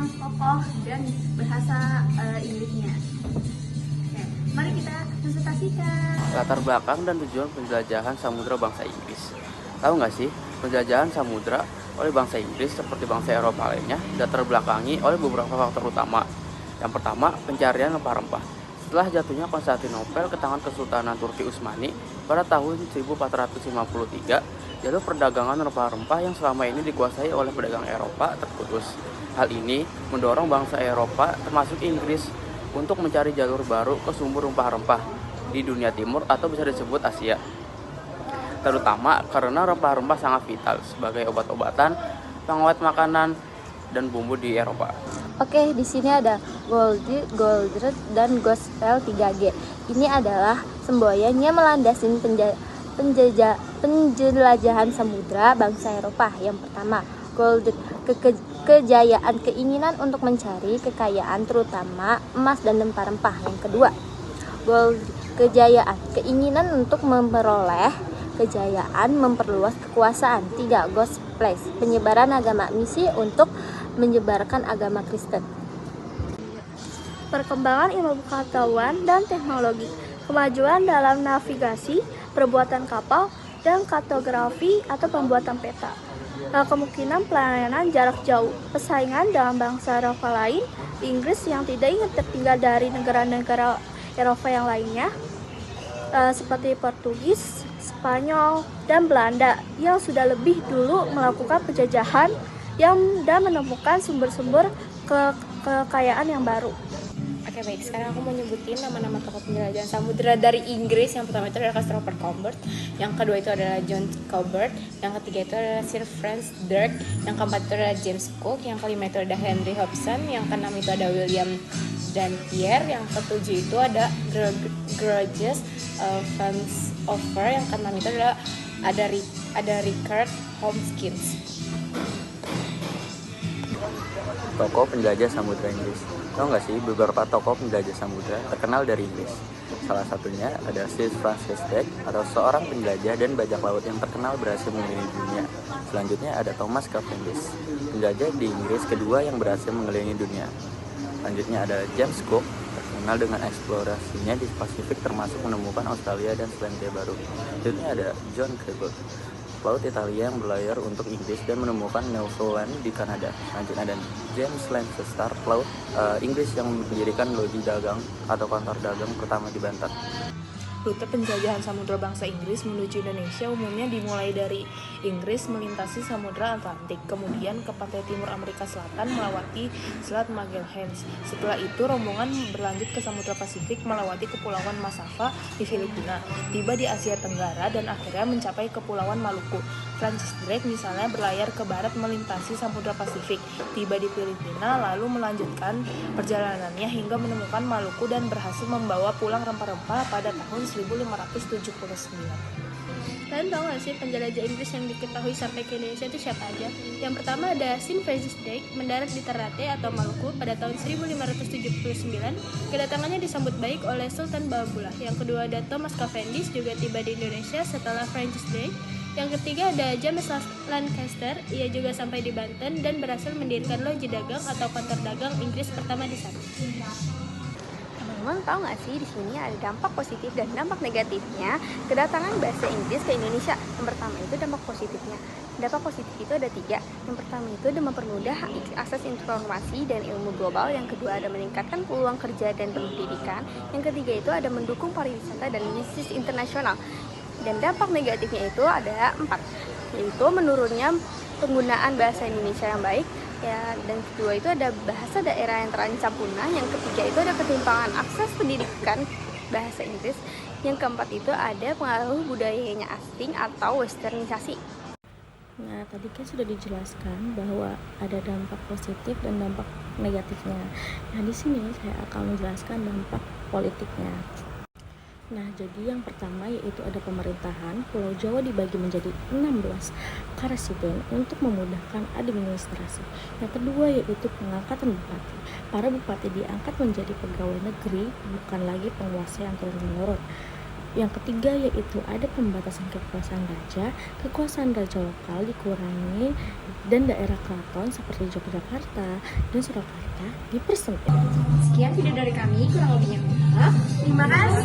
tentang tokoh dan bahasa Inggrisnya. Oke, mari kita presentasikan. Latar belakang dan tujuan penjelajahan samudra bangsa Inggris. Tahu nggak sih, penjelajahan samudra oleh bangsa Inggris seperti bangsa Eropa lainnya latar belakangi oleh beberapa faktor utama. Yang pertama, pencarian rempah-rempah. Setelah jatuhnya Konstantinopel ke tangan Kesultanan Turki Utsmani pada tahun 1453, jalur perdagangan rempah-rempah yang selama ini dikuasai oleh pedagang Eropa terputus. Hal ini mendorong bangsa Eropa termasuk Inggris untuk mencari jalur baru ke sumber rempah-rempah di dunia timur atau bisa disebut Asia. Terutama karena rempah-rempah sangat vital sebagai obat-obatan, pengawet makanan, dan bumbu di Eropa. Oke, di sini ada Goldred, dan Gospel 3G. Ini adalah semboyan yang melandasi penjelajahan samudra bangsa Eropa. Yang pertama, Goldred, kejayaan, keinginan untuk mencari kekayaan terutama emas dan rempah-rempah. Yang kedua, Gold, kejayaan, keinginan untuk memperoleh kejayaan, memperluas kekuasaan. 3. Gospel, penyebaran agama, misi untuk menyebarkan agama Kristen. Perkembangan ilmu pengetahuan dan teknologi, kemajuan dalam navigasi, perbuatan kapal, dan kartografi atau pembuatan peta. Kemungkinan pelayanan jarak jauh, persaingan dalam bangsa Eropa lain, Inggris yang tidak ingin tertinggal dari negara-negara Eropa yang lainnya, seperti Portugis, Spanyol, dan Belanda yang sudah lebih dulu melakukan penjajahan dan menemukan sumber-sumber kekayaan yang baru. Oke, baik, sekarang aku mau nyebutin nama-nama tokoh penjelajahan samudera dari Inggris. Yang pertama itu adalah Christopher Colbert, yang kedua itu adalah John Colbert, yang ketiga itu adalah Sir Francis Drake, yang keempat itu adalah James Cook, yang kelima itu ada Henry Hobson, yang keenam itu ada William Dampier, yang ketujuh itu ada Georges Vancouver, yang keenam itu adalah ada Richard Hopkins. Tokoh penjelajah samudra Inggris. Tahu nggak sih beberapa tokoh penjelajah samudra terkenal dari Inggris? Salah satunya ada Sir Francis Drake atau seorang penjelajah dan bajak laut yang terkenal berhasil mengelilingi dunia. Selanjutnya ada Thomas Cavendish, penjelajah di Inggris kedua yang berhasil mengelilingi dunia. Selanjutnya ada James Cook, terkenal dengan eksplorasinya di Pasifik termasuk menemukan Australia dan Selandia Baru. Selanjutnya ada John Cabot, pelaut Italia yang berlayar untuk Inggris dan menemukan Newfoundland di Kanada. Selanjutnya ada James Lancaster, pelaut Inggris yang mendirikan loji dagang atau kantor dagang pertama di Banten. Rute penjajahan samudra bangsa Inggris menuju Indonesia umumnya dimulai dari Inggris melintasi Samudra Atlantik, kemudian ke pantai timur Amerika Selatan melewati Selat Magelhanes. Setelah itu rombongan berlanjut ke Samudra Pasifik melewati Kepulauan Masava di Filipina, tiba di Asia Tenggara dan akhirnya mencapai Kepulauan Maluku. Francis Drake misalnya berlayar ke barat melintasi Samudra Pasifik, tiba di Filipina lalu melanjutkan perjalanannya hingga menemukan Maluku dan berhasil membawa pulang rempah-rempah pada tahun 1579. Kalian tahu nggak sih penjelajah Inggris yang diketahui sampai ke Indonesia itu siapa aja? Yang pertama ada Sir Francis Drake, mendarat di Ternate atau Maluku pada tahun 1579. Kedatangannya disambut baik oleh Sultan Baabullah. Yang kedua ada Thomas Cavendish, juga tiba di Indonesia setelah Francis Drake. Yang ketiga ada James Lancaster, ia juga sampai di Banten dan berhasil mendirikan loji dagang atau kantor dagang Inggris pertama di sana. Teman-teman tahu nggak sih di sini ada dampak positif dan dampak negatifnya kedatangan bahasa Inggris ke Indonesia. Yang pertama itu dampak positifnya. Dampak positif itu ada 3. Yang pertama itu ada mempermudah akses informasi dan ilmu global. Yang kedua ada meningkatkan peluang kerja dan pendidikan. Yang ketiga itu ada mendukung pariwisata dan bisnis internasional. Dan dampak negatifnya itu ada 4, yaitu menurunnya penggunaan bahasa Indonesia yang baik. Ya, dan kedua itu ada bahasa daerah yang terancam punah. Yang ketiga itu ada ketimpangan akses pendidikan bahasa Inggris. Yang keempat itu ada pengaruh budayanya asing atau westernisasi. Nah, tadi kan sudah dijelaskan bahwa ada dampak positif dan dampak negatifnya. Nah, di sini saya akan menjelaskan dampak politiknya. Nah, jadi yang pertama yaitu ada pemerintahan. Pulau Jawa dibagi menjadi 16 karesiden untuk memudahkan administrasi. Yang kedua yaitu pengangkatan bupati. Para bupati diangkat menjadi pegawai negeri, bukan lagi penguasa yang turun-menurun. Yang ketiga yaitu ada pembatasan kekuasaan raja lokal dikurangi dan daerah keraton seperti Yogyakarta dan Surakarta dipersempit. Sekian video dari kami, kurang lebihnya maaf. Terima kasih.